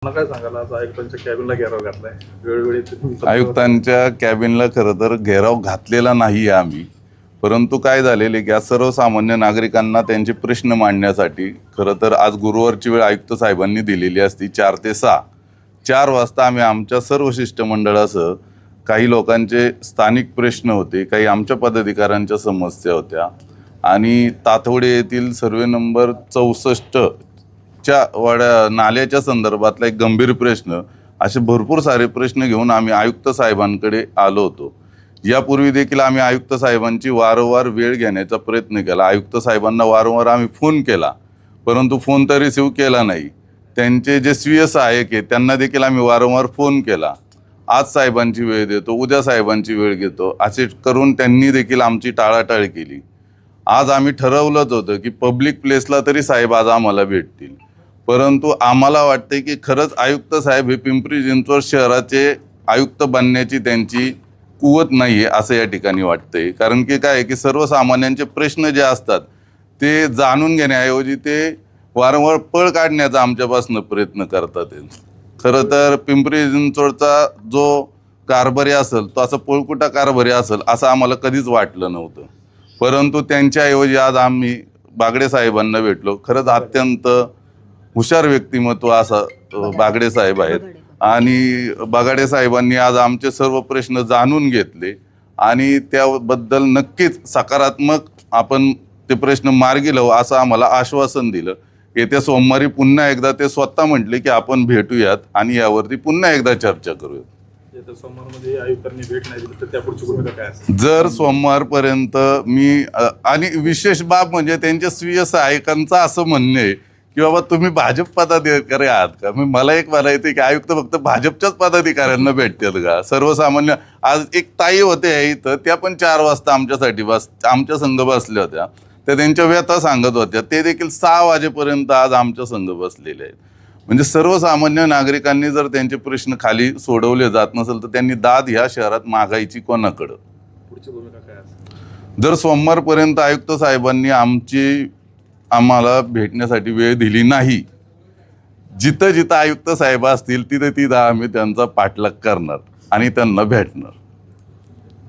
मला काय सांगाल, आज आयुक्तांच्या कॅबिनला घेराव घातलाय वेळोवेळी आयुक्तांच्या कॅबिनला खरं तर घेराव घातलेला नाही आहे आम्ही, परंतु काय झालेले की आज सर्वसामान्य नागरिकांना त्यांचे प्रश्न मांडण्यासाठी खरं तर आज गुरुवारची वेळ आयुक्त साहेबांनी दिलेली असती 4 ते 6. 4 वाजता आम्ही आमच्या सर्व शिष्टमंडळासह काही लोकांचे स्थानिक प्रश्न होते, काही आमच्या पदाधिकाऱ्यांच्या समस्या होत्या आणि तातवडे येथील सर्वे नंबर 64 नाल्याच्या संदर्भातला एक गंभीर प्रश्न, असे भरपूर सारे प्रश्न घेऊन आम्ही आयुक्त साहेबांकडे आलो होतो. यापूर्वी देखील आम्ही आयुक्त साहेबांची वारंवार वेळ घेण्याचा प्रयत्न केला. आयुक्त साहेबांना वारंवार आम्ही फोन केला, परंतु फोन तर रिसिव्ह केला नाही. त्यांचे जे स्वीय सहाय्यक आहे त्यांना देखील आम्ही वारंवार फोन केला. आज साहेबांची वेळ देतो, उद्या साहेबांची वेळ घेतो, असे करून त्यांनी देखील आमची टाळाटाळ केली. आज आम्ही ठरवलंच होतं की पब्लिक प्लेसला तरी साहेब आज आम्हाला भेटतील, परंतु आम्हाला वाटते की खरंच आयुक्त साहेब हे पिंपरी चिंचवड शहराचे आयुक्त बनण्याची त्यांची कुवत नाही आहे असं या ठिकाणी वाटतंय. कारण की काय आहे की सर्वसामान्यांचे प्रश्न जे असतात ते जाणून घेण्याऐवजी ते वारंवार पळ काढण्याचा आमच्यापासून प्रयत्न करतात. खरं तर पिंपरी चिंचवडचा जो कारभारी असेल तो असं पळकुटा कारभारी असेल असं आम्हाला कधीच वाटलं नव्हतं, परंतु त्यांच्याऐवजी आज आम्ही बागडे साहेबांना भेटलो. खरंच अत्यंत हुशार व्यक्तिमत्व असं बागडे साहेब आहेत आणि बागडे साहेबांनी आज आमचे सर्व प्रश्न जाणून घेतले आणि त्याबद्दल नक्कीच सकारात्मक आपण ते प्रश्न मार्गी लावू असं आम्हाला आश्वासन दिलं. येत्या सोमवारी पुन्हा एकदा ते स्वतः म्हटले की आपण भेटूयात आणि यावरती पुन्हा एकदा चर्चा करूयात. सोमवारमध्ये आयुक्तांनी भेट नाही दिली तर त्यापुढची भूमिका काय असेल? जर सोमवारपर्यंत मी आणि विशेष बाब म्हणजे त्यांच्या स्वीय सहाय्यकांचं असं म्हणणं आहे की बाबा तुम्ही भाजप पदाधिकारी आहात का? मला एक म्हणायचं की आयुक्त फक्त भाजपच्याच पदाधिकाऱ्यांना भेटतात का? सर्वसामान्य आज एक ताई होत्या इथं, त्या पण 4 वाजता आमच्यासाठी आमच्या संघ बसल्या होत्या. त्या त्यांच्या व्यथा सांगत होत्या, ते देखील 6 वाजेपर्यंत आज आमच्या संघ बसलेले आहेत. म्हणजे सर्वसामान्य नागरिकांनी जर त्यांचे प्रश्न खाली सोडवले जात नसेल तर त्यांनी दाद ह्या शहरात मागायची कोणाकडं? पुढची भूमिका काय असेल? जर सोमवारपर्यंत आयुक्त साहेबांनी आम्हाला भेटण्यासाठी वेळ दिली नाही, जिथं जिथं आयुक्त साहेब असतील तिथं तिथं आम्ही त्यांचा पाठलाग करणार आणि त्यांना भेटणार.